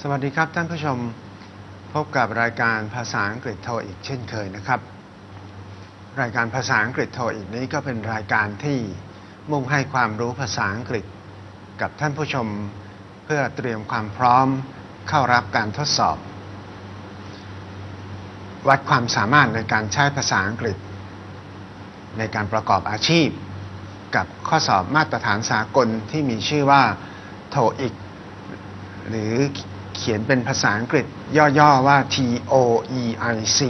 สวัสดีครับท่านผู้ชมพบกับรายการภาษาอังกฤษโทอีกเช่นเคยนะครับรายการภาษาอังกฤษโทอีกนี้ก็เป็นรายการที่มุ่งให้ความรู้ภาษาอังกฤษกับท่านผู้ชมเพื่อเตรียมความพร้อมเข้ารับการทดสอบวัดความสามารถในการใช้ภาษาอังกฤษในการประกอบอาชีพกับข้อสอบมาตรฐานสากลที่มีชื่อว่า TOEIC หรือเขียนเป็นภาษาอังกฤษย่อๆว่า TOEIC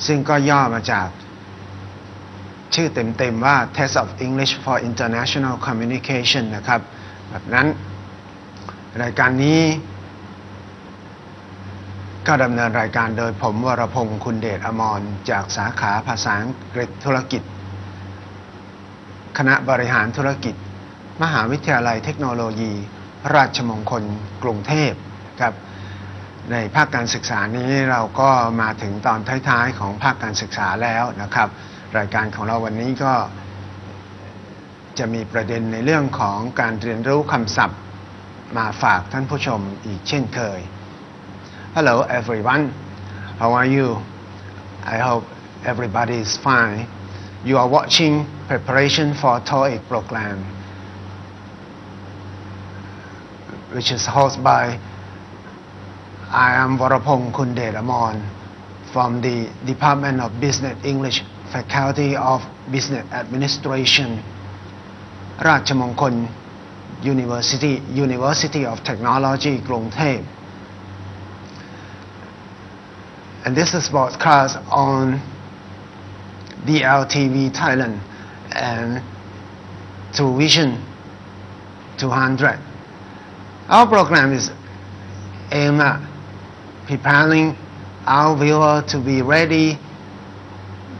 ซึ่งก็ย่อมาจากชื่อเต็มๆว่า Test of English for International Communication นะครับแบบนั้นรายการนี้ก็ดำเนินรายการโดยผมวรพงศ์คุณเดชอมรจากสาขาภาษาอังกฤษธุรกิจคณะบริหารธุรกิจมหาวิทยาลัยเทคโนโลยีราชมงคลกรุงเทพครับในภาคการศึกษานี้เราก็มาถึงตอนท้ายๆของภาคการศึกษาแล้วนะครับรายการของเราวันนี้ก็จะมีประเด็นในเรื่องของการเรียนรู้คำศัพท์มาฝากท่านผู้ชมอีกเช่นเคย Hello everyone how are you I hope everybody is fine you are watching preparation for TOEIC program which is hosted by I am Varapong Kunderamon from the Department of Business English Faculty of Business Administration ราชมงคล University of Technology กรุงเทพ and this is broadcast on DLTV Thailand and True Vision 200 Our program is aimed at preparing our viewer to be ready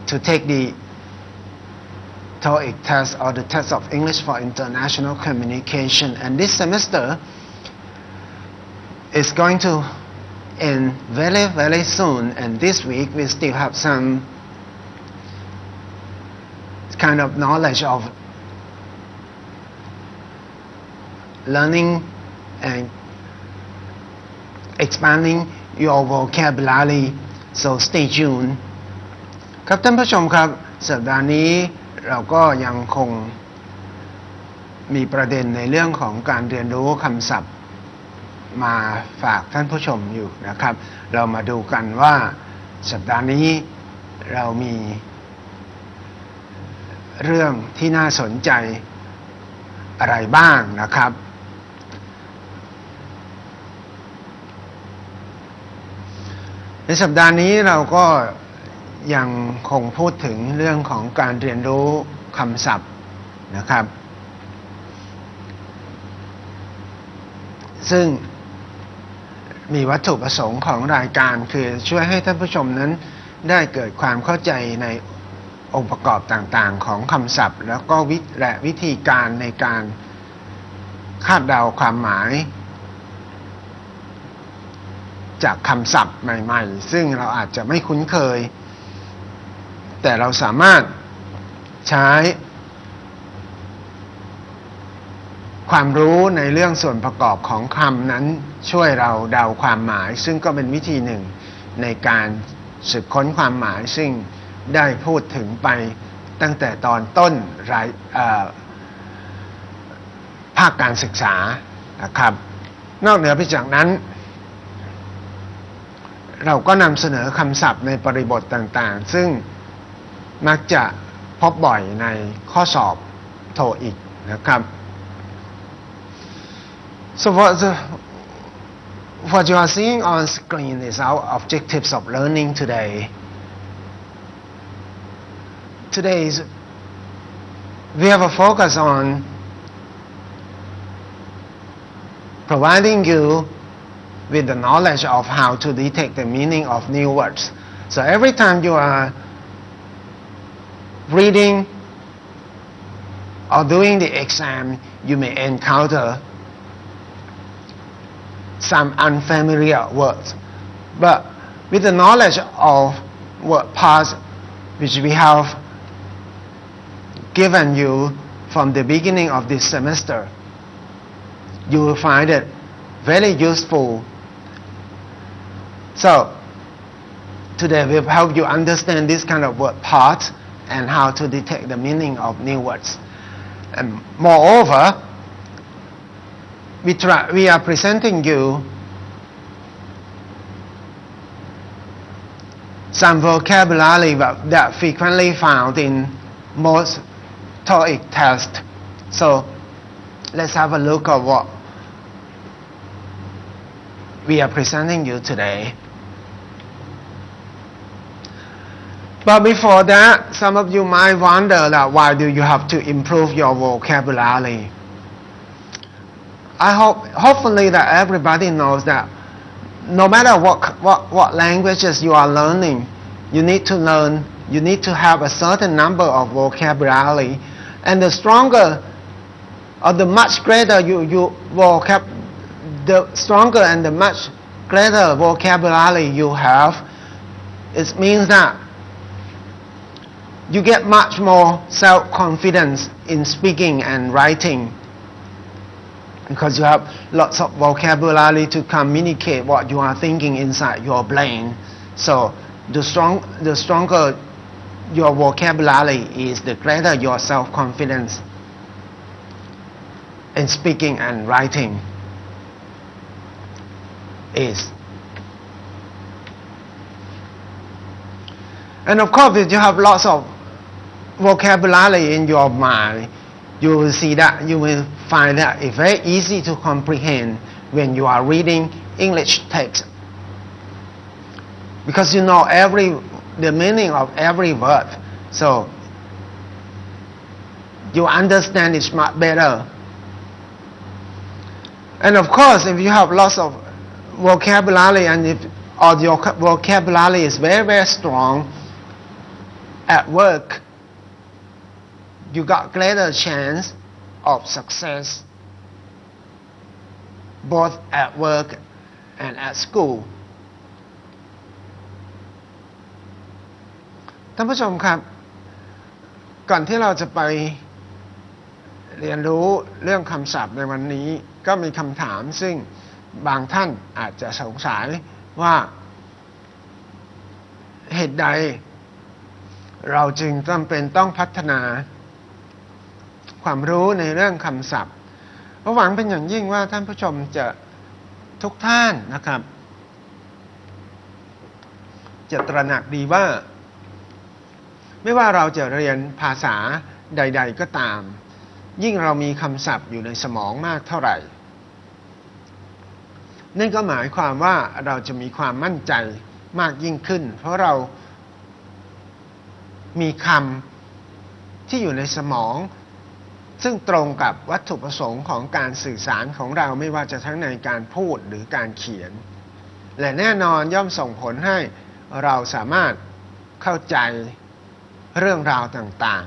to take the TOEIC test or the test of English for International Communication. And this semester is going to end very soon. And this week we still have some kind of knowledge of learning and expanding your vocabulary so stay tuned ครับท่านผู้ชมครับสัปดาห์นี้เราก็ยังคงมีประเด็นในเรื่องของการเรียนรู้คำศัพท์มาฝากท่านผู้ชมอยู่นะครับเรามาดูกันว่าสัปดาห์นี้เรามีเรื่องที่น่าสนใจอะไรบ้างนะครับในสัปดาห์นี้เราก็ยังคงพูดถึงเรื่องของการเรียนรู้คำศัพท์นะครับซึ่งมีวัตถุประสงค์ของรายการคือช่วยให้ท่านผู้ชมนั้นได้เกิดความเข้าใจในองค์ประกอบต่างๆของคำศัพท์แล้วก็วิธีการในการคาดเดาความหมายจากคำศัพท์ใหม่ๆซึ่งเราอาจจะไม่คุ้นเคยแต่เราสามารถใช้ความรู้ในเรื่องส่วนประกอบของคำนั้นช่วยเราเดาความหมายซึ่งก็เป็นวิธีหนึ่งในการสืบค้นความหมายซึ่งได้พูดถึงไปตั้งแต่ตอนต้นภาคการศึกษานะครับนอกเหนือไปจากนั้นเราก็นำเสนอคำศัพท์ในบริบทต่างๆซึ่งมักจะพบบ่อยในข้อสอบ TOEIC นะครับ So what you are seeing on screen is our objectives of learning today. Today we have a focus on providing you with the knowledge of how to detect the meaning of new words. So every time you are reading or doing the exam, you may encounter some unfamiliar words. But with the knowledge of word past which we have given you from the beginning of this semester, you will find it very useful So today we'll help you understand this kind of word parts and how to detect the meaning of new words. And moreover, we are presenting you some vocabulary that frequently found in most TOEIC tests. So let's have a look at what we are presenting you today. But before that, some of you might wonder that why do you have to improve your vocabulary? Hopefully that everybody knows that no matter what languages you are learning, you need to have a certain number of vocabulary, and the stronger or the much greater the stronger and the much greater vocabulary you have, it means that you get much more self-confidence in speaking and writing, because you have lots of vocabulary to communicate what you are thinking inside your brain. So the stronger your vocabulary is, the greater your self-confidence in speaking and writing is. And of course, if you have lots of vocabulary in your mind, you will find that it's very easy to comprehend when you are reading English text, because you know the meaning of every word, so you understand it much better. And of course, if you have lots of vocabulary and or your vocabulary is very, very strong at work, you got greater chance of success both at work and at school. ท่านผู้ชมครับก่อนที่เราจะไปเรียนรู้เรื่องคำศัพท์ในวันนี้ก็มีคำถามซึ่งบางท่านอาจจะสงสัยว่าเหตุใดเราจึงจำเป็นต้องพัฒนาความรู้ในเรื่องคำศัพท์เพราะหวังเป็นอย่างยิ่งว่าท่านผู้ชมจะทุกท่านนะครับจะตระหนักดีว่าไม่ว่าเราจะเรียนภาษาใดๆก็ตามยิ่งเรามีคำศัพท์อยู่ในสมองมากเท่าไหร่นั่นก็หมายความว่าเราจะมีความมั่นใจมากยิ่งขึ้นเพราะเรามีคำที่อยู่ในสมองซึ่งตรงกับวัตถุประสงค์ของการสื่อสารของเราไม่ว่าจะทั้งในการพูดหรือการเขียนและแน่นอนย่อมส่งผลให้เราสามารถเข้าใจเรื่องราวต่าง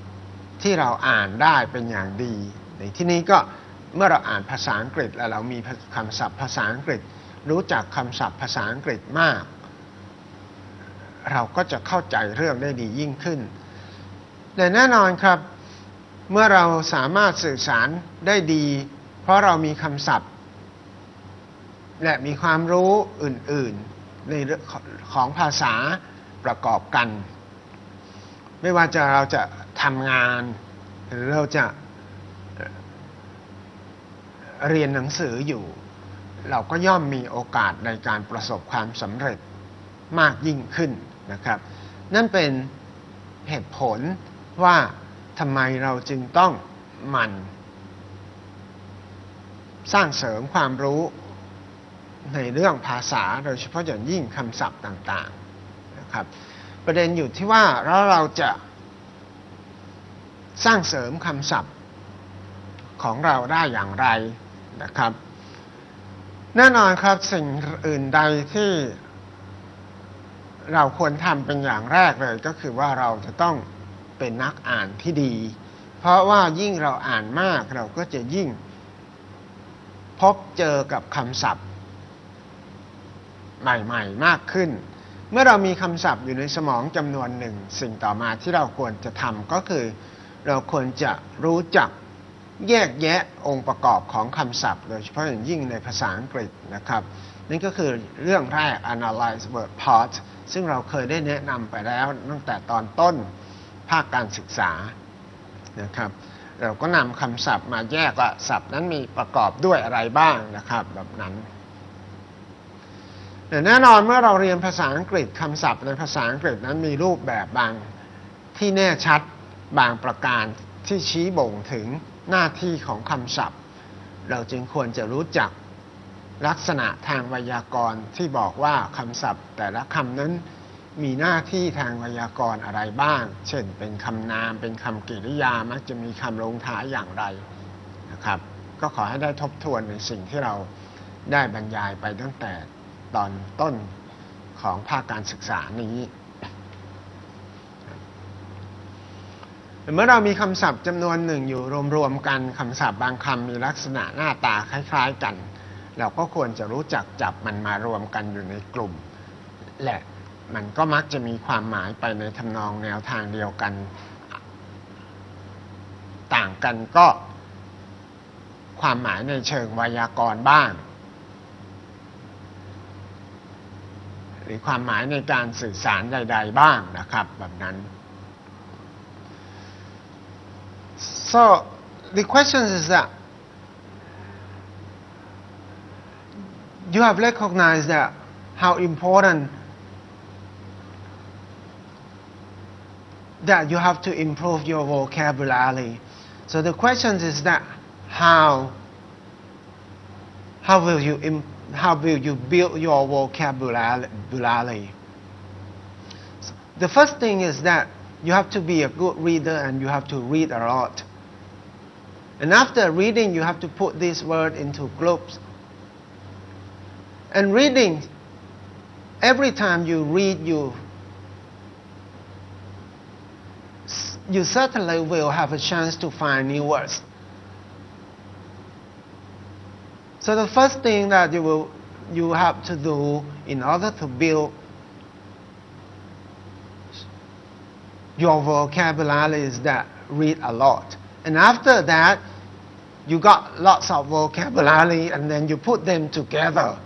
ๆที่เราอ่านได้เป็นอย่างดีในที่นี้ก็เมื่อเราอ่านภาษาอังกฤษแล้วเรามีคำศัพท์ภาษาอังกฤษรู้จักคำศัพท์ภาษาอังกฤษมากเราก็จะเข้าใจเรื่องได้ดียิ่งขึ้นแต่แน่นอนครับเมื่อเราสามารถสื่อสารได้ดีเพราะเรามีคำศัพท์และมีความรู้อื่นๆในเรื่องของภาษาประกอบกันไม่ว่าเราจะทำงานหรือเราจะเรียนหนังสืออยู่เราก็ย่อมมีโอกาสในการประสบความสำเร็จมากยิ่งขึ้นนะครับนั่นเป็นเหตุผลว่าทำไมเราจึงต้องหมั่นสร้างเสริมความรู้ในเรื่องภาษาโดยเฉพาะอย่างยิ่งคำศัพท์ต่างๆนะครับประเด็นอยู่ที่ว่าเราจะสร้างเสริมคำศัพท์ของเราได้อย่างไรนะครับแน่นอนครับสิ่งอื่นใดที่เราควรทำเป็นอย่างแรกเลยก็คือว่าเราจะต้องเป็นนักอ่านที่ดีเพราะว่ายิ่งเราอ่านมากเราก็จะยิ่งพบเจอกับคำศัพท์ใหม่ๆมากขึ้นเมื่อเรามีคำศัพท์อยู่ในสมองจำนวนหนึ่งสิ่งต่อมาที่เราควรจะทำก็คือเราควรจะรู้จัก แยกแยะองค์ประกอบของคำศัพท์โดยเฉพาะอย่างยิ่งในภาษาอังกฤษนะครับนั่นก็คือเรื่องแรก analyze word parts ซึ่งเราเคยได้แนะนำไปแล้วตั้งแต่ตอนต้นภาคการศึกษานะครับเราก็นำคำศัพท์มาแยกว่าศัพท์นั้นมีประกอบด้วยอะไรบ้างนะครับแบบนั้นแต่แน่นอนเมื่อเราเรียนภาษาอังกฤษคำศัพท์ในภาษาอังกฤษนั้นมีรูปแบบบางที่แน่ชัดบางประการที่ชี้บ่งถึงหน้าที่ของคำศัพท์เราจึงควรจะรู้จักลักษณะทางไวยากรณ์ที่บอกว่าคำศัพท์แต่ละคำนั้นมีหน้าที่ทางไวยากรณ์อะไรบ้างเช่นเป็นคำนามเป็นคำกริยามักจะมีคำลงท้ายอย่างไรนะครับก็ขอให้ได้ทบทวนในสิ่งที่เราได้บรรยายไปตั้งแต่ตอนต้นของภาคการศึกษานี้เมื่อเรามีคำศัพท์จำนวนหนึ่งอยู่รวมๆกันคำศัพท์บางคำมีลักษณะหน้าตาคล้ายๆกันเราก็ควรจะรู้จักจับมันมารวมกันอยู่ในกลุ่มและมันก็มักจะมีความหมายไปในทำนองแนวทางเดียวกันต่างกันก็ความหมายในเชิงไวยากรณ์บ้างหรือความหมายในการสื่อสารใดๆบ้างนะครับแบบนั้น So the question is that you have recognized that how important that you have to improve your vocabulary. So the question is that how will you build your vocabulary? The first thing is that you have to be a good reader and you have to read a lot. And after reading, you have to put this word into groups. And reading, every time you read, you certainly will have a chance to find new words. So the first thing that you have to do in order to build your vocabulary is that read a lot. And after that, you got lots of vocabulary and then you put them together.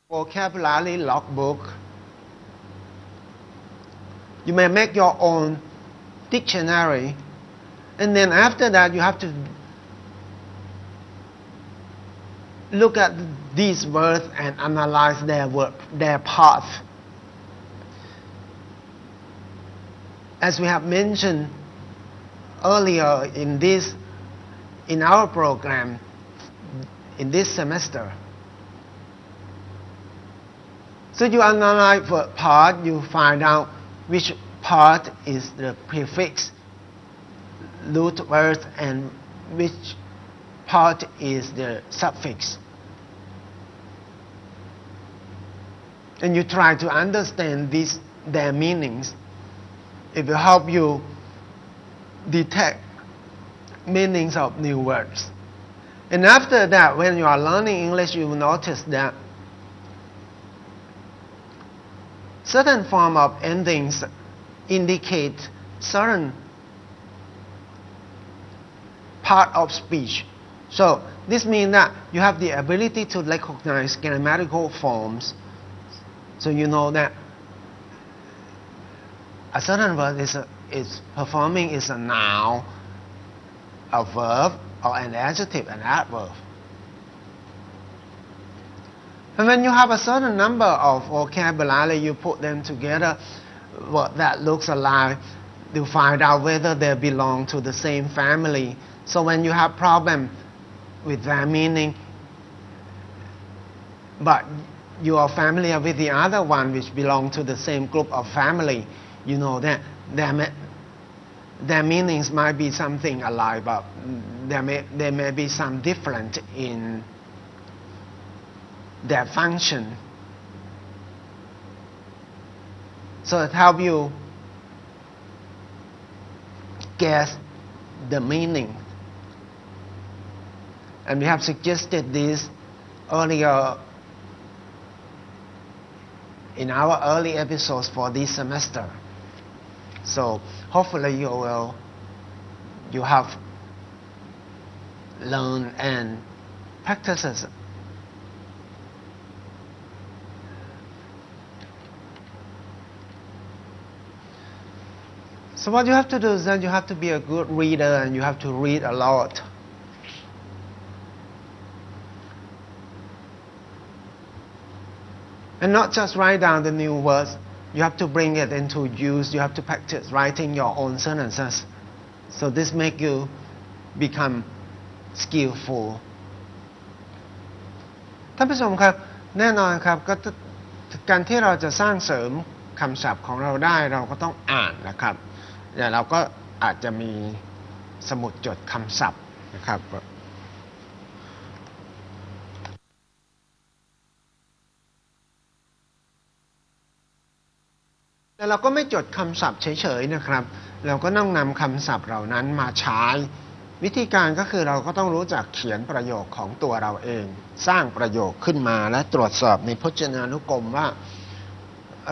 Vocabulary logbook. You may make your own dictionary, and then after that you have to look at these words and analyze their path. As we have mentioned earlier in our program in this semester. So you analyze word part, you find out which part is the prefix, root word, and which part is the suffix. And you try to understand their meanings. It will help you detect meanings of new words. And after that, when you are learning English, you will notice that certain form of endings indicate certain part of speech. So this means that you have the ability to recognize grammatical forms. So you know that a certain word is performing is a noun, a verb, or an adjective, an adverb. And when you have a certain number of vocabulary, you put them together, what that looks alike, to find out whether they belong to the same family. So when you have problem with their meaning, but you are familiar with the other one which belong to the same group of family, you know that their meanings might be something alike, but there may be some different in their function. So it helps you guess the meaning. And we have suggested this earlier in our early episodes for this semester. So hopefully you have learned and practices. So what you have to do is that you have to be a good reader and you have to read a lot. And not just write down the new words, you have to bring it into use, you have to practice writing your own sentences. So this make you become skillful. ท่านผู้ชมครับแน่นอนครับก็การที่เราจะสร้างเสริมคำศัพท์ของเราได้เราก็ต้องอ่านนะครับแต่เราก็อาจจะมีสมุดจดคำศัพท์นะครับแต่เราก็ไม่จดคำศัพท์เฉยๆนะครับเราก็ต้องนำคำศัพท์เหล่านั้นมาใช้วิธีการก็คือเราก็ต้องรู้จักเขียนประโยคของตัวเราเองสร้างประโยคขึ้นมาและตรวจสอบในพจนานุกรมว่า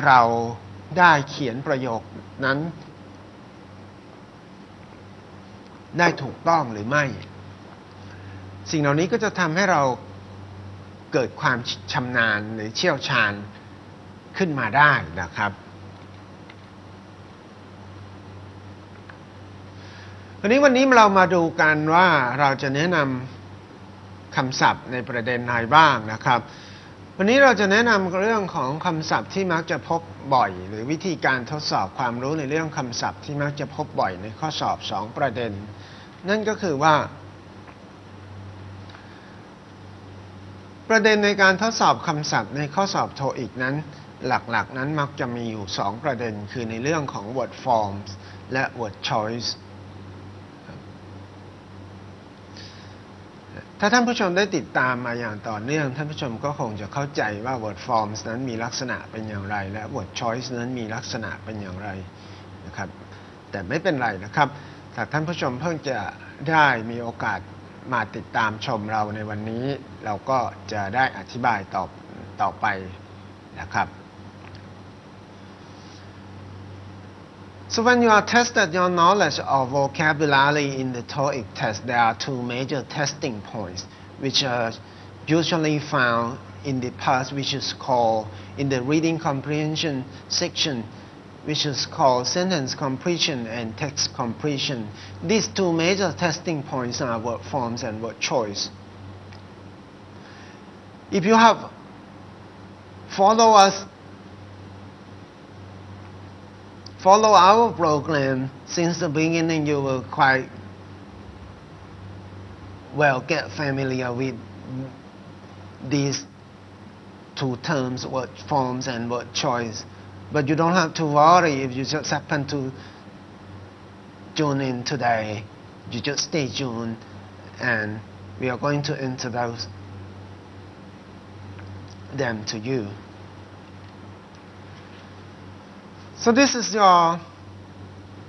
เราได้เขียนประโยคนั้นได้ถูกต้องหรือไม่สิ่งเหล่านี้ก็จะทำให้เราเกิดความชำนาญหรือเชี่ยวชาญขึ้นมาได้นะครับวันนี้เรามาดูกันว่าเราจะแนะนำคำศัพท์ในประเด็นไหนบ้างนะครับวันนี้เราจะแนะนำเรื่องของคำศัพท์ที่มักจะพบบ่อยหรือวิธีการทดสอบความรู้ในเรื่องคำศัพท์ที่มักจะพบบ่อยในข้อสอบ2ประเด็นนั่นก็คือว่าประเด็นในการทดสอบคำศัพท์ในข้อสอบ TOEIC นั้นหลักๆนั้นมักจะมีอยู่2ประเด็นคือในเรื่องของ word forms และ word choiceถ้าท่านผู้ชมได้ติดตามมาอย่างต่อเนื่องท่านผู้ชมก็คงจะเข้าใจว่า word forms นั้นมีลักษณะเป็นอย่างไรและ word choice นั้นมีลักษณะเป็นอย่างไรนะครับแต่ไม่เป็นไรนะครับถ้าท่านผู้ชมเพิ่งจะได้มีโอกาสมาติดตามชมเราในวันนี้เราก็จะได้อธิบายต่อไปนะครับ So when you are tested your knowledge of vocabulary in the TOEIC test, there are two major testing points, which are usually found in the part which is called, in the reading comprehension section, which is called sentence completion and text completion. These two major testing points are word forms and word choice. If you have follow our program since the beginning, you will quite well get familiar with these two terms, word forms and word choice. But you don't have to worry if you just happen to tune in today. You just stay tuned and we are going to introduce them to you. So this is your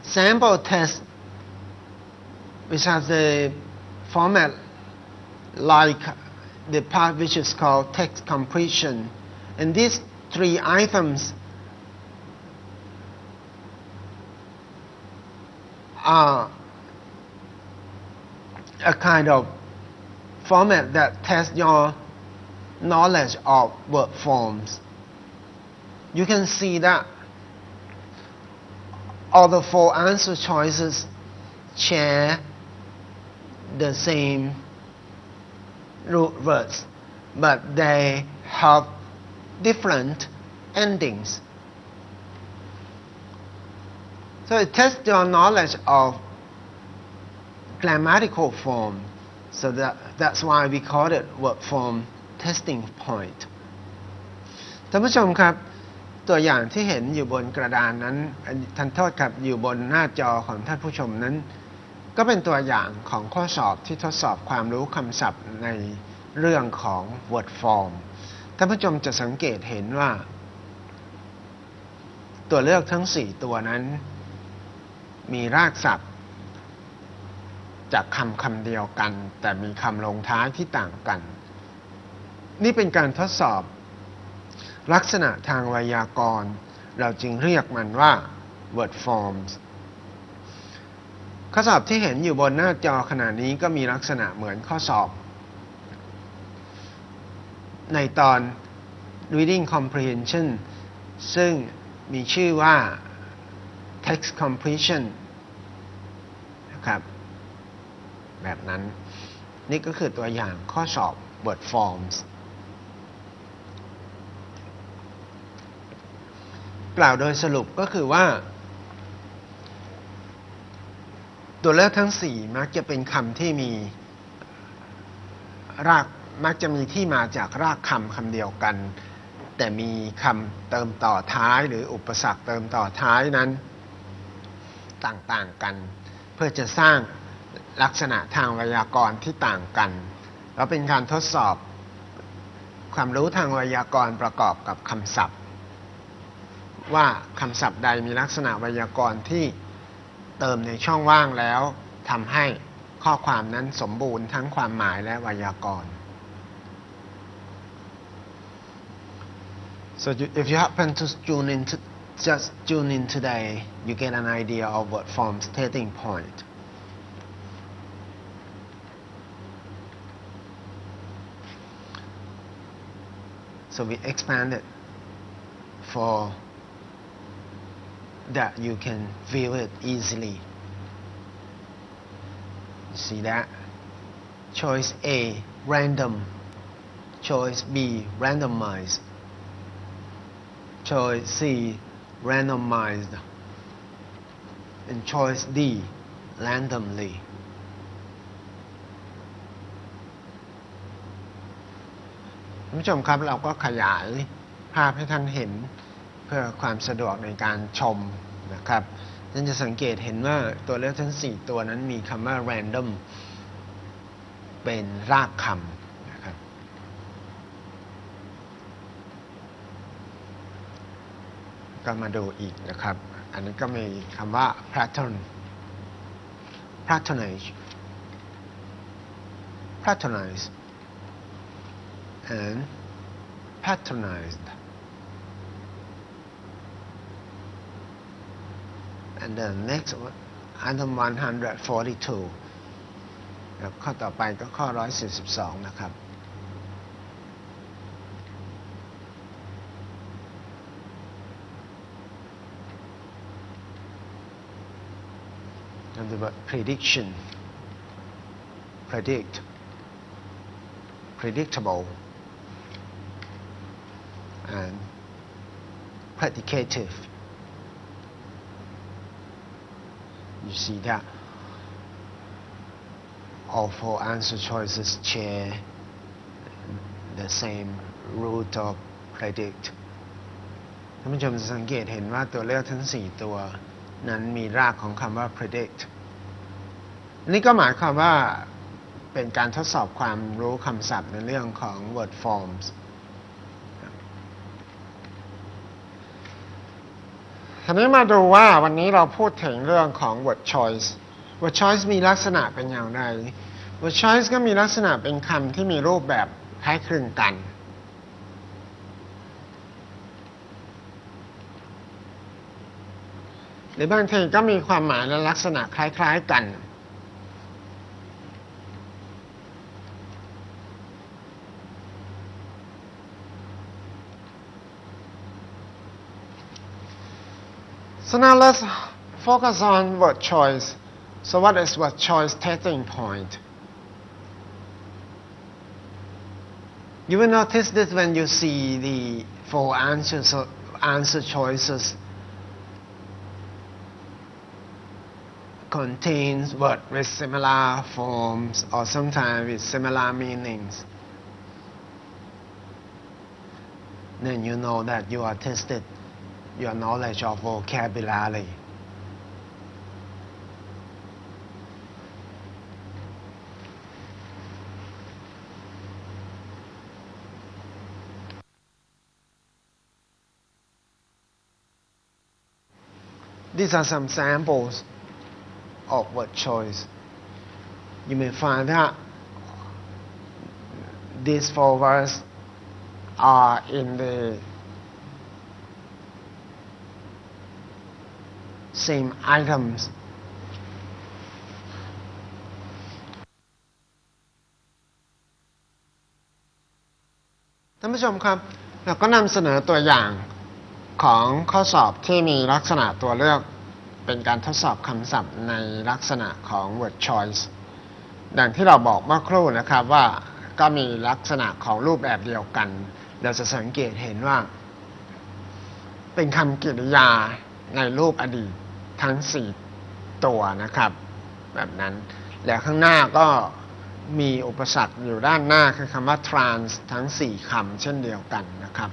sample test, which has a format like the part which is called text completion. And these three items are a kind of format that tests your knowledge of word forms. You can see that all the four answer choices share the same root words, but they have different endings. So it tests your knowledge of grammatical form. So that's why we call it word form testing point. ท่านผู้ชมครับตัวอย่างที่เห็นอยู่บนกระดานนั้นท่านโทษครับอยู่บนหน้าจอของท่านผู้ชมนั้นก็เป็นตัวอย่างของข้อสอบที่ทดสอบความรู้คำศัพท์ในเรื่องของ word form ท่านผู้ชมจะสังเกตเห็นว่าตัวเลือกทั้ง4ตัวนั้นมีรากศัพท์จากคำเดียวกันแต่มีคำลงท้ายที่ต่างกันนี่เป็นการทดสอบ ลักษณะทางไวยากรณ์เราจึงเรียกมันว่า word forms ข้อสอบที่เห็นอยู่บนหน้าจอขณะนี้ก็มีลักษณะเหมือนข้อสอบในตอน reading comprehension ซึ่งมีชื่อว่า text completion นะครับแบบนั้นนี่ก็คือตัวอย่างข้อสอบ word forms กล่าวโดยสรุปก็คือว่าตัวเลือกทั้ง4มักจะเป็นคำที่มีรากมักจะมีที่มาจากรากคำคำเดียวกันแต่มีคำเติมต่อท้ายหรืออุปสรรคเติมต่อท้ายนั้นต่างๆกันเพื่อจะสร้างลักษณะทางไวยากรณ์ที่ต่างกันแล้วเป็นการทดสอบความรู้ทางไวยากรณ์ประกอบกับคำศัพท์ว่าคำศัพท์ใดมีลักษณะไวยากรณ์ที่เติมในช่องว่างแล้วทำให้ข้อความนั้นสมบูรณ์ทั้งความหมายและไวยากรณ์ So if you happen to just tune in today, you get an idea of word forms starting point. So we expanded for that you can feel it easily. You see that? Choice A, random. Choice B, randomized. Choice C, randomized. And choice D, randomly. ท่านผู้ชมครับเราก็ขยายภาพให้ท่านเห็นเพื่อความสะดวกในการชมนะครับท่านจะสังเกตเห็นว่าตัวเลือกทั้ง4ตัวนั้นมีคำว่า random เป็นรากคำนะครับก็มาดูอีกนะครับอันนี้ก็มีคำว่า pattern patronage patronize and patronized and the next one item 142แล้วข้อต่อไปก็ข้อ142นะครับ and the word prediction predict predictable and predicative. You see that all 4 answer choices share the same root of predict. ท่านผู้ชมจะสังเกตเห็นว่าตัวเลือกทั้ง4ตัวนั้นมีรากของคำว่า predict นี่ก็หมายความว่าเป็นการทดสอบความรู้คำศัพท์ในเรื่องของ word forms ทีนี้มาดูว่าวันนี้เราพูดถึงเรื่องของ word choice word choice มีลักษณะเป็นอย่างไร word choice ก็มีลักษณะเป็นคำที่มีรูปแบบคล้ายคลึงกันหรือบางทีก็มีความหมายและลักษณะคล้ายๆกันSo now let's focus on word choice. So what is word choice starting point? You will notice this when you see the 4 answer choices contains word with similar forms or sometimes with similar meanings. Then you know that you are tested your knowledge of vocabulary. These are some samples of word choice. You may find that these 4 words are in the same itemsท่านผู้ชมครับเราก็นำเสนอตัวอย่างของข้อสอบที่มีลักษณะตัวเลือกเป็นการทดสอบคำศัพท์ในลักษณะของ word choice ดังที่เราบอกเมื่อครู่นะครับว่าก็มีลักษณะของรูปแบบเดียวกันเราจะสังเกตเห็นว่าเป็นคำกริยาในรูปอดีตทั้ง4ตัวนะครับแบบนั้นและข้างหน้าก็มีอุปสรรคอยู่ด้านหน้าคือคำว่า trans ทั้ง4คำเช่นเดียวกันนะครับ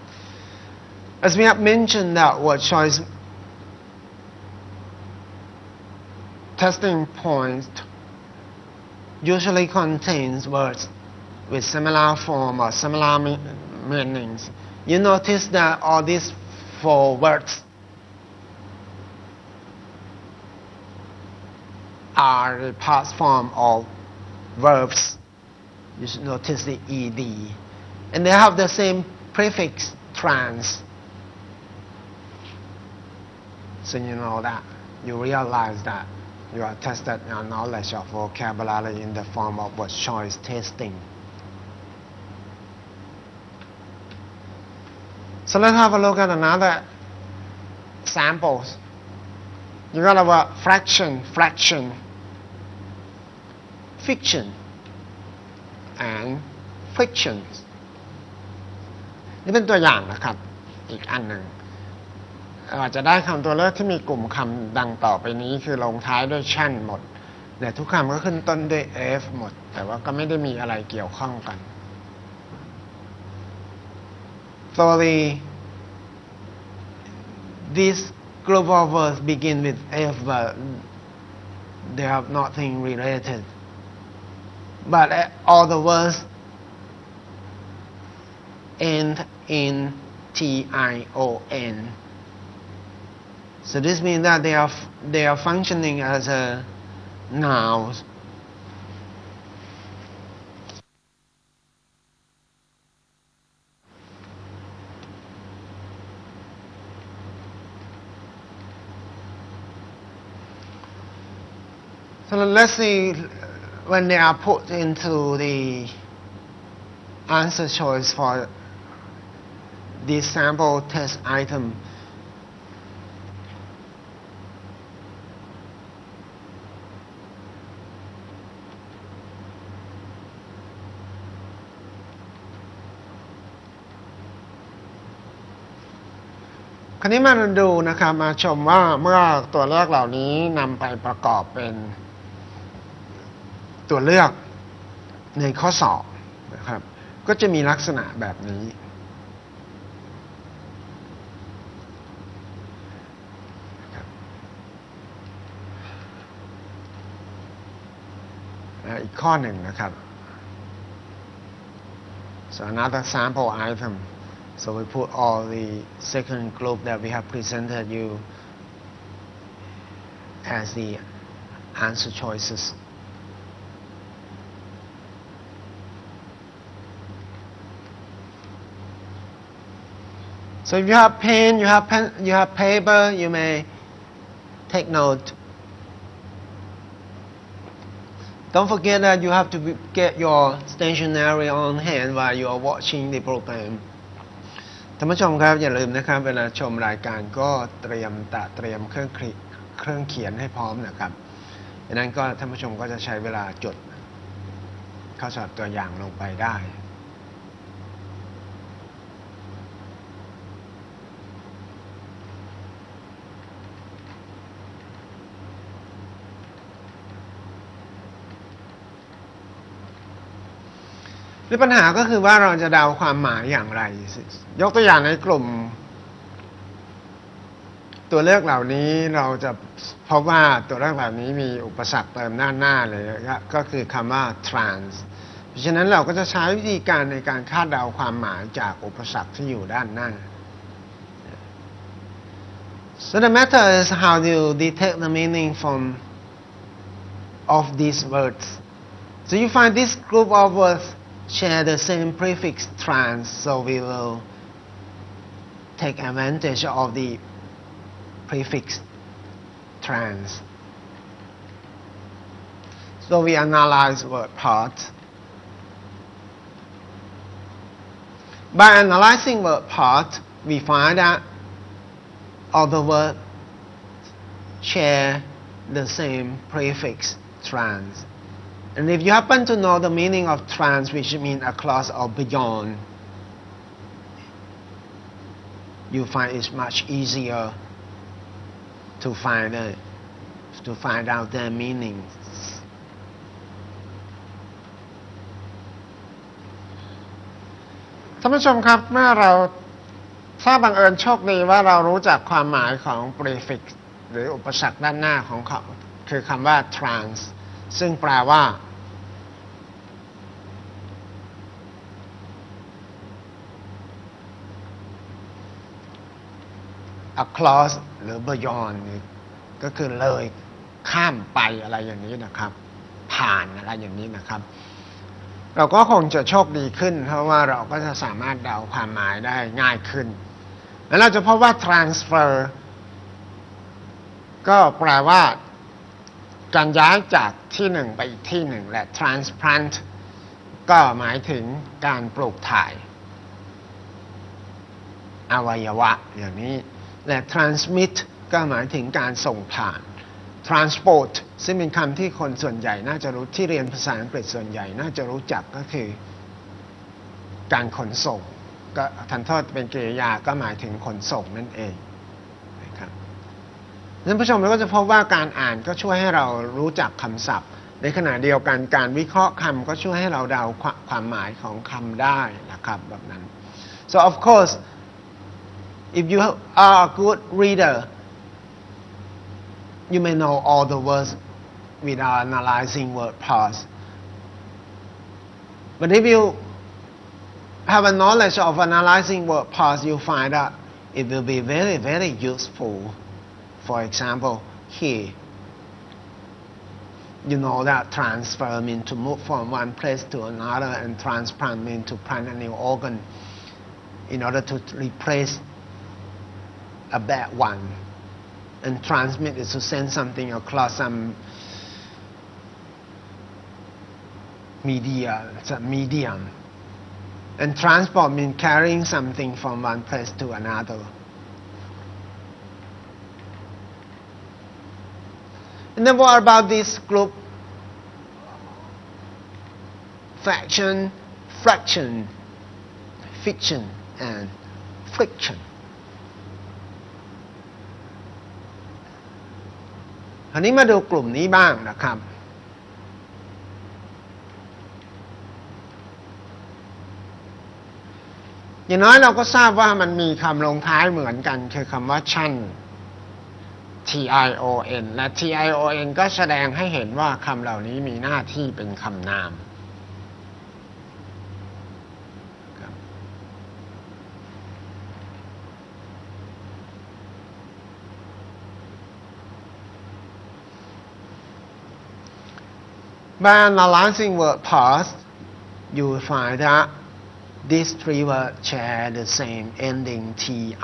As we have mentioned that word choice testing points usually contains words with similar form or similar meanings. You notice that all these 4 words are the past form of verbs. You should notice the ed, and they have the same prefix trans. So you know that, you realize that you are tested your knowledge of vocabulary in the form of word choice testing. So let's have a look at another samples. You got about fraction, fiction, and frictions. นี่เป็นตัวอย่างนะครับอีกอันหนึ่งอาจจะได้คำตัวเลือกที่มีกลุ่มคำดังต่อไปนี้คือลงท้ายด้วยชันหมดแต่ทุกคำก็ขึ้นต้นด้วย f หมดแต่ว่าก็ไม่ได้มีอะไรเกี่ยวข้องกัน so this group of words begin with f but they have nothing related but all the words end in tion. So this means that they are functioning as a noun. So let's see when they are put into the answer choice for this sample test item.คราวนี้มาดูนะครับมาชมว่าเมื่อตัวเลือกเหล่านี้นำไปประกอบเป็นตัวเลือกในข้อสอบนะครับก็จะมีลักษณะแบบนี้อีกข้อหนึ่งนะครับ so another sample item so we put all the second group that we have presented you as the answer choices. So if you have pen, you have paper, you may take note. Don't forget that you have to get your stationery on hand while you are watching the program. ท่านผู้ชมครับอย่าลืมนะครับเวลาชมรายการก็เตรียมเครื่องเขียนให้พร้อมนะครับดังนั้นก็ท่านผู้ชมก็จะใช้เวลาจดข้อสอบตัวอย่างลงไปได้หรือปัญหาก็คือว่าเราจะเดาความหมายอย่างไรยกตัวอย่างในกลุ่มตัวเลือกเหล่านี้เราจะพบว่าตัวเลือกเหล่านี้มีอุปสรรคเติมด้านหน้าเลยก็คือคำว่า trans เพราะฉะนั้นเราก็จะใช้วิธีการในการคาดเดาความหมายจากอุปสรรคที่อยู่ด้านหน้า So the matter is how do you detect the meaning of these words. So you find this group of words share the same prefix trans, so we will take advantage of the prefix trans. So we analyze word parts. By analyzing word parts, we find that all the words share the same prefix trans. And if you happen to know the meaning of trans, which means across or beyond, you find it's much easier to find out their meanings. ท่านผู้ชมครับเมื่อเราถ้าบังเอิญโชคดีว่าเรารู้จักความหมายของ prefix หรืออุปสรรคด้านหน้าของเขาคือคำว่า trans ซึ่งแปลว่าacross หรือ beyond ก็คือเลยข้ามไปอะไรอย่างนี้นะครับผ่านอะไรอย่างนี้นะครับเราก็คงจะโชคดีขึ้นเพราะว่าเราก็จะสามารถเดาความหมายได้ง่ายขึ้นแล้วเราจะพบว่า transfer ก็แปลว่าการย้ายจากที่หนึ่งไปอีกที่หนึ่งและ transplant ก็หมายถึงการปลูกถ่ายอวัยวะอย่างนี้และ transmit ก็หมายถึงการส่งผ่าน transport ซึ่งเป็นคำที่คนส่วนใหญ่น่าจะรู้ที่เรียนภาษาอังกฤษส่วนใหญ่น่าจะรู้จักก็คือการขนส่งก็ทันโทษเป็นกริยาก็หมายถึงขนส่งนั่นเองนะครับท่านผู้ชมเราก็จะพบว่าการอ่านก็ช่วยให้เรารู้จักคำศัพท์ในขณะเดียวกันการวิเคราะห์คำก็ช่วยให้เราเดาความหมายของคำได้นะครับแบบนั้น so of course if you are a good reader you may know all the words without analyzing word parts. But if you have a knowledge of analyzing word parts, you find that it will be very, very useful. For example, here, you know that transfer means to move from one place to another, and transplant means to plant a new organ in order to replace a bad one. And transmit is to send something across some medium. And transport means carrying something from one place to another. And then what about this group? Fraction, fiction, and friction. คราวนี้มาดูกลุ่มนี้บ้างนะครับอย่างน้อยเราก็ทราบว่ามันมีคำลงท้ายเหมือนกันคือคำว่าชั่น tion และ tion ก็แสดงให้เห็นว่าคำเหล่านี้มีหน้าที่เป็นคำนามBy analyzing word parts, you will find that these three words share the same ending tion,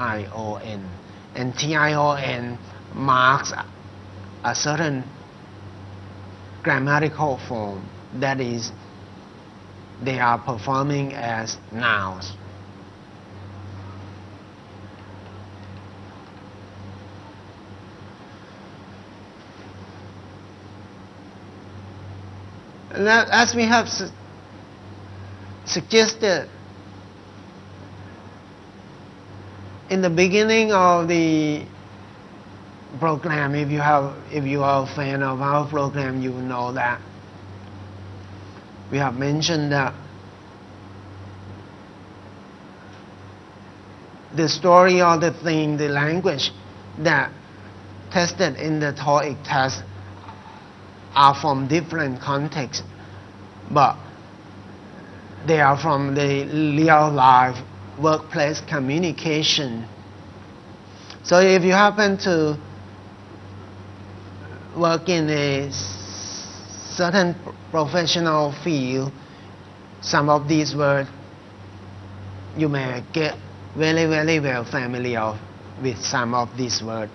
and tion marks a certain grammatical form, that is, they are performing as nouns. As we have suggested in the beginning of the program, if you are a fan of our program, you know that we have mentioned that the story or the thing, the language that tested in the TOEIC test are from different contexts, but they are from the real life workplace communication. So if you happen to work in a certain professional field, some of these words you may get very, very well familiar with some of these words.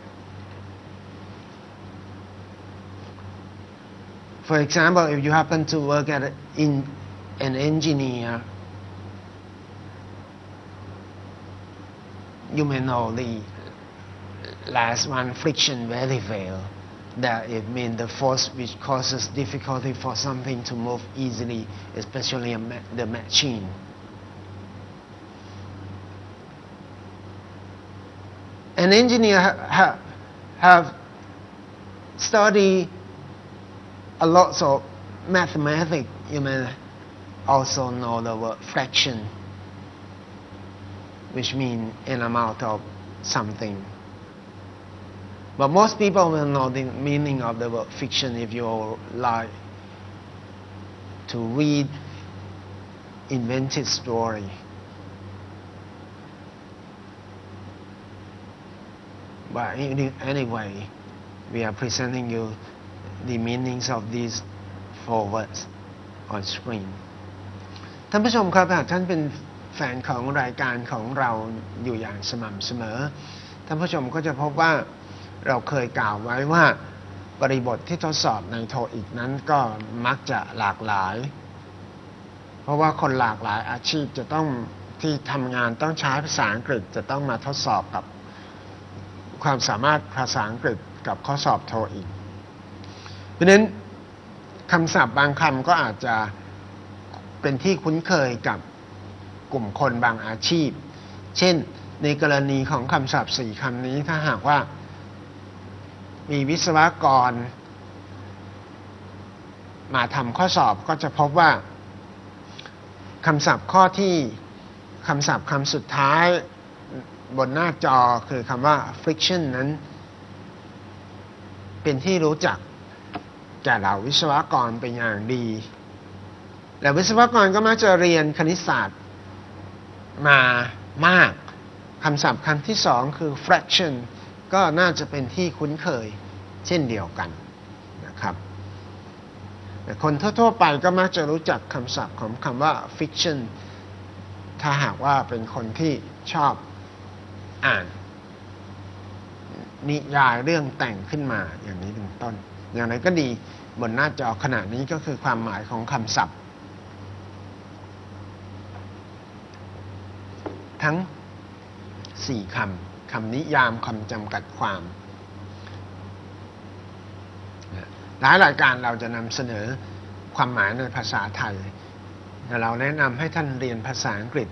For example, if you happen to work in an engineer, you may know the last one, friction, very well. That it means the force which causes difficulty for something to move easily, especially the machine. An engineer have studied a lot of mathematics. You may also know the word fraction, which means an amount of something. But most people will know the meaning of the word fiction if you like to read invented story. But anyway, we are presenting you the meanings of these four words on screen. ท่านผู้ชมครับหากท่านเป็นแฟนของรายการของเราอยู่อย่างสม่ำเสมอท่านผู้ชมก็จะพบว่าเราเคยกล่าวไว้ว่าบริบทที่ทดสอบใน TOEIC นั้นก็มักจะหลากหลายเพราะว่าคนหลากหลายอาชีพจะต้องที่ทำงานต้องใช้ภาษาอังกฤษจะต้องมาทดสอบกับความสามารถภาษาอังกฤษกับข้อสอบ TOEIC เพราะฉะนั้นคำศัพท์บางคำก็อาจจะเป็นที่คุ้นเคยกับกลุ่มคนบางอาชีพเช่นในกรณีของคำศัพท์4คำนี้ถ้าหากว่ามีวิศวกรมาทำข้อสอบก็จะพบว่าคำศัพท์ข้อที่คำศัพท์คำสุดท้ายบนหน้าจอคือคำว่า friction นั้นเป็นที่รู้จักแก่เหล่าวิศวกรเป็นอย่างดีและวิศวกรก็มักจะเรียนคณิตศาสตร์มามากคำศัพท์คำที่สองคือ fraction ก็น่าจะเป็นที่คุ้นเคยเช่นเดียวกันนะครับแต่คนทั่วๆไปก็มักจะรู้จักคำศัพท์ของคำว่า fiction ถ้าหากว่าเป็นคนที่ชอบอ่านนิยายเรื่องแต่งขึ้นมาอย่างนี้เป็นต้นอย่างไรก็ดีบนหน้าจอขณะนี้ก็คือความหมายของคำศัพท์ทั้ง4คำนิยามคำจำกัดความหลายรายการเราจะนำเสนอความหมายในภาษาไทยแต่เราแนะนำให้ท่านเรียนภาษาอังกฤษ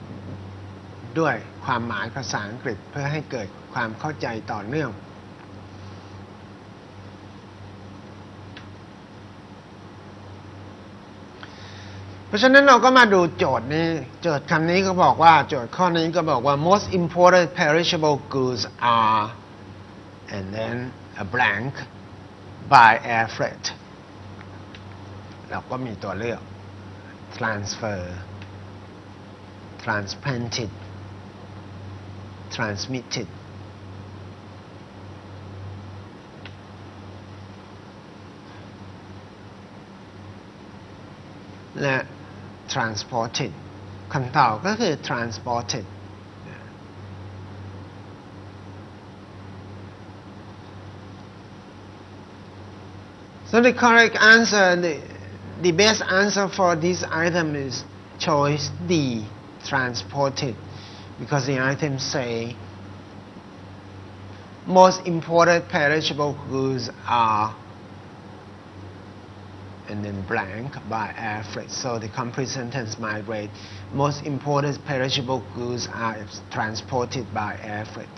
ด้วยความหมายภาษาอังกฤษเพื่อให้เกิดความเข้าใจต่อเนื่องเพราะฉะนั้นเราก็มาดูโจทย์นี้โจทย์คำนี้ก็บอกว่าโจทย์ข้อนี้ก็บอกว่า most important perishable goods are and then a blank by air freight เราก็มีตัวเลือก transfer transplanted transmitted และ transported คำตอบก็คือ transported so the correct answer the best answer for this item is choice D transported because the items say most important perishable goods are and then blank by air freight. So the complete sentence might read, most important perishable goods are transported by air freight.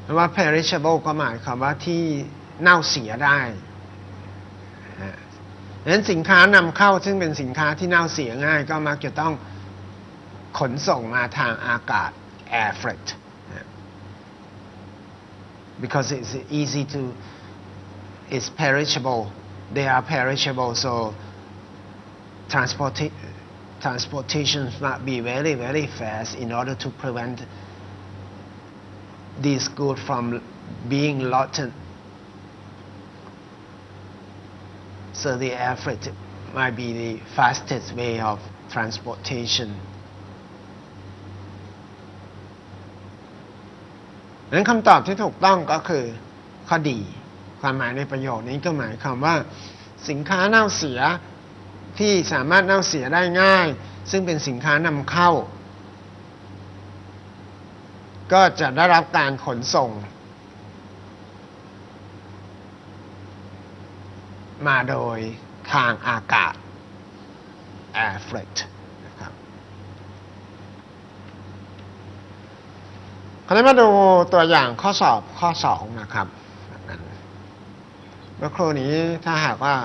เพราะว่า perishable ก็หมายความว่าที่เน่าเสียได้ดังนั้นสินค้านำเข้าซึ่งเป็นสินค้าที่เน่าเสียง่ายก็มักจะต้องขนส่งมาทางอากาศ air freight because it's easy to it's perishable they are perishable so transportation must be very very fast in order to prevent these goods from being rotten so the air freight might be the fastest way of transportation ดังนั้นคำตอบที่ถูกต้องก็คือข้อดีความหมายในประโยคนี้ก็หมายความว่าสินค้าเน่าเสียที่สามารถเน่าเสียได้ง่ายซึ่งเป็นสินค้านำเข้าก็จะได้รับการขนส่งมาโดยทางอากาศ air freight นะครับคราวนี้มาดูตัวอย่างข้อสอบข้อ2นะครับเมื่อครู่นี้ถ้าหากว่า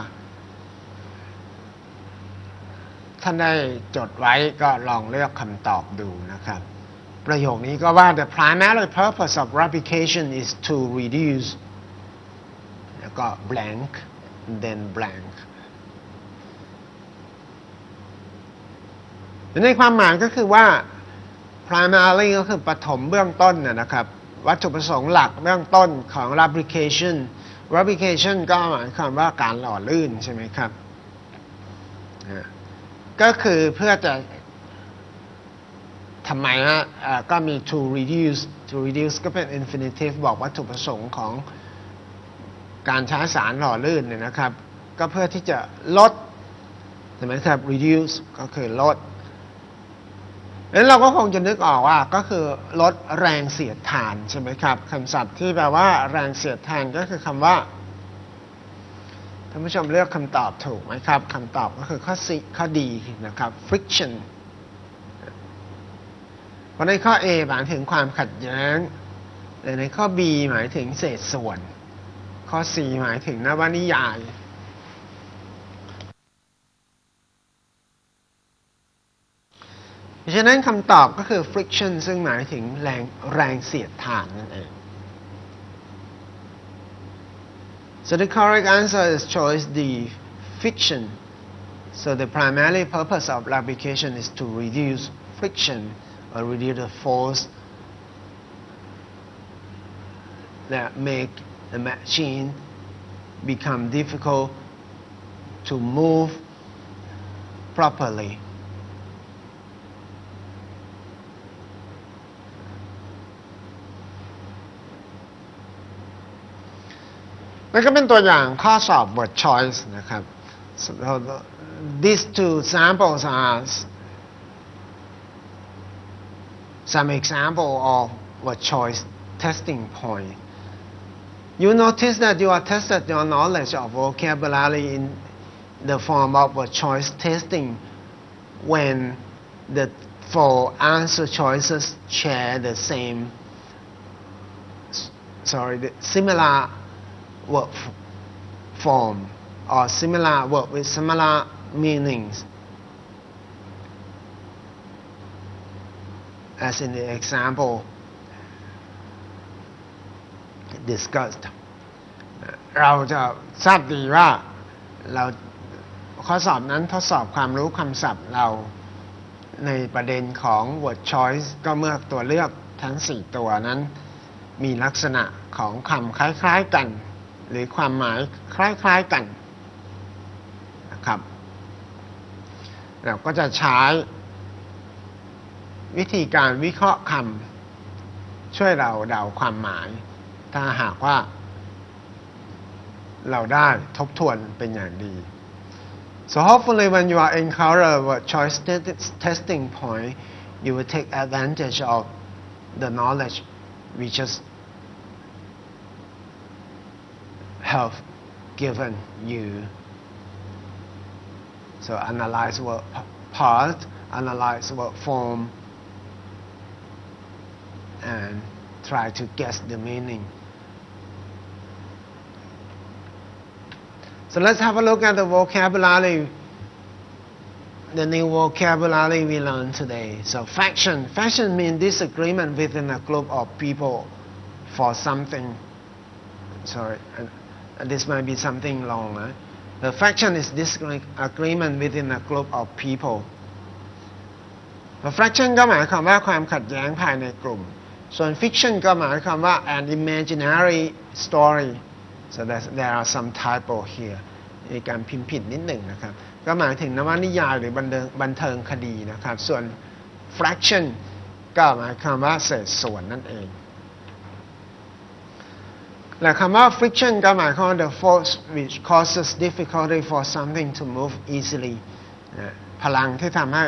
ท่านได้จดไว้ก็ลองเลือกคำตอบดูนะครับประโยคนี้ก็ว่า the primary purpose of replication is to reduce แล้วก็ blank then blank ในความหมายก็คือว่า primary ก็คือปฐมเบื้องต้นนะครับวัตถุประสงค์หลักเบื้องต้นของ replication ก็หมายความว่าการหล่อลื่นใช่ไหมครับก็คือเพื่อจะทำไมฮะก็มี to reduce ก็เป็น infinitive บอกวัตถุประสงค์ของการใช้สารหล่อลื่นเนี่ยนะครับก็เพื่อที่จะลดใช่ไหมครับ reduce ก็คือลดแล้วเราก็คงจะนึกออกว่าก็คือลดแรงเสียดทานใช่ไหมครับคำศัพท์ที่แปลว่าแรงเสียดทานก็คือคำว่าท่านผู้ชมเลือกคำตอบถูกไหมครับคำตอบก็คือข้อดีนะครับ friction เพราะในข้อ A หมายถึงความขัดแย้งแต่ในข้อ B หมายถึงเศษส่วนข้อ C หมายถึงนวนิยายเพราะฉะนั้นคำตอบก็คือ friction ซึ่งหมายถึงแรงเสียดทานนั่นเอง So the correct answer is choice D, friction. So the primary purpose of application is to reduce friction or reduce the force that make the machine become difficult to move properly. นั่นก็เป็นตัวอย่างข้อสอบ word choice นะครับ so these two samples are some example of word choice testing point. You notice that you are tested your knowledge of vocabulary in the form of word choice testing when the 4 answer choices share the similar word form or similar word with similar meanings as in the example discussed เราจะทราบดีว่าข้อสอบนั้นทดสอบความรู้คำศัพท์เราในประเด็นของ word choice ก็เมื่อตัวเลือกทั้ง4ตัวนั้นมีลักษณะของคำคล้ายๆกันหรือความหมายคล้ายๆกันนะครับเราก็จะใช้วิธีการวิเคราะห์คำช่วยเราเดาความหมายถ้าหากว่าเราได้ทบทวนเป็นอย่างดี So hopefully when you are encounter a choice testing point you will take advantage of the knowledge we just have given you. So analyze word part, analyze word form, and try to guess the meaning. So let's have a look at the vocabulary, the new vocabulary we learned today. So faction means disagreement within a group of people for something. Sorry, this might be something long. The faction is disagreement within a group of people. Faction ก็หมายความว่าความขัดแย้งภายในกลุ่มส่วน fiction ก็หมายความว่า an imaginary story. So there are some typo here มีการพิมพ์ผิดนิดหนึ่งนะครับก็หมายถึงนวนิยายหรือบันเทิงคดีนะครับส่วน fraction ก็หมายความว่าเศษส่วนนั่นเอง และคำว่า friction ก็หมายความว่า the force which causes difficulty for something to move easily พลังที่ทำให้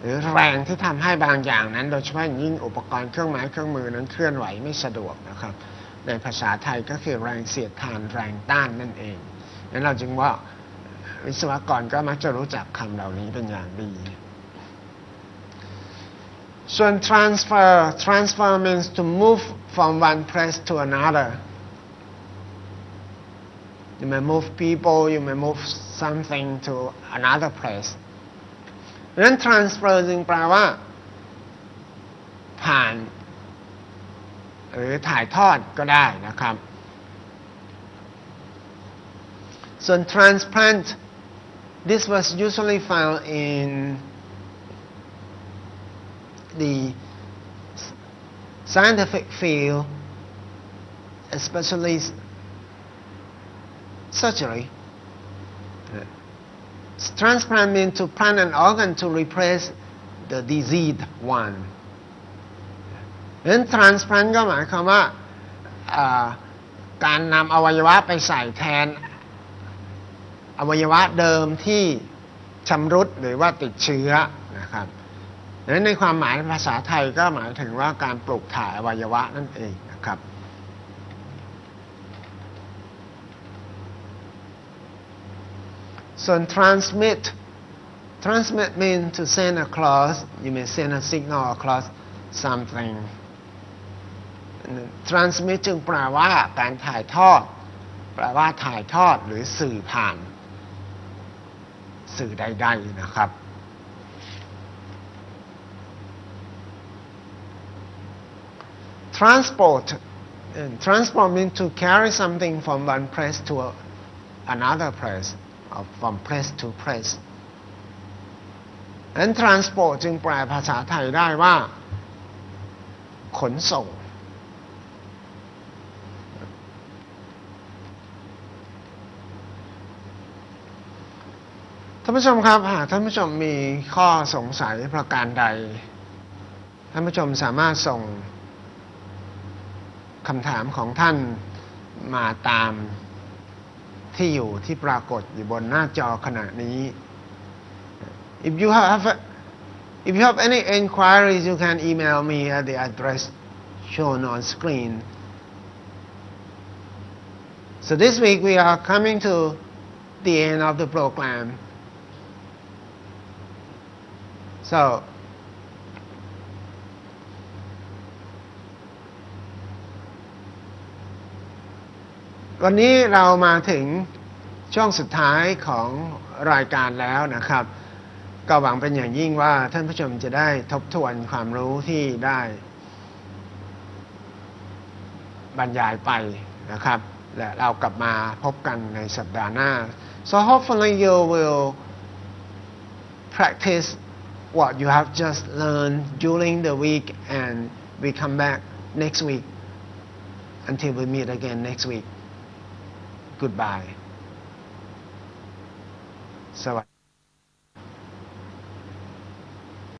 หรือแรงที่ทำให้บางอย่างนั้นโดยเฉพาะยิ่งอุปกรณ์เครื่องไม้เครื่องมือนั้นเคลื่อนไหวไม่สะดวกนะครับในภาษาไทยก็คือแรงเสียดทานแรงต้านนั่นเองนั้นเราจึงว่าวิศวกรก็มักจะรู้จักคำเหล่านี้เป็นอย่างดีส่วน transfer means to move from one place to another you may move people you may move something to another place ดังนั้น transfer จึงแปลว่าผ่านหรือถ่ายทอดก็ได้นะครับส่วน transplant this was usually found in the scientific field especially surgery transplant means to plant an organ to replace the diseased one ดังนั้น transplant ก็หมายความว่าการนำอวัยวะไปใส่แทนอวัยวะเดิมที่ชำรุดหรือว่าติดเชื้อนะครับดังนั้นในความหมายภาษาไทยก็หมายถึงว่าการปลูกถ่ายอวัยวะนั่นเองนะครับส่วน transmit means to send across you may send a signal across something transmit จึงแปลว่าการถ่ายทอดแปลว่าถ่ายทอดหรือสื่อผ่านสื่อใดๆนะครับtransport means to carry something from one place to another place or from place to place ดังนั้น transport จึงแปลภาษาไทยได้ว่าขนส่งท่านผู้ชมครับหากท่านผู้ชมมีข้อสงสัยประการใดท่านผู้ชมสามารถส่งคำถามของท่านมาตามที่อยู่ที่ปรากฏอยู่บนหน้าจอขณะนี้ If you have any inquiries you can email me at the address shown on screen. So this week we are coming to the end of the program. Soวันนี้เรามาถึงช่วงสุดท้ายของรายการแล้วนะครับก็หวังเป็นอย่างยิ่งว่าท่านผู้ชมจะได้ทบทวนความรู้ที่ได้บรรยายไปนะครับและเรากลับมาพบกันในสัปดาห์หน้า So hopefully you will practice what you have just learned during the week and we come back next week until we meet again next week. Goodbye. สวัสดี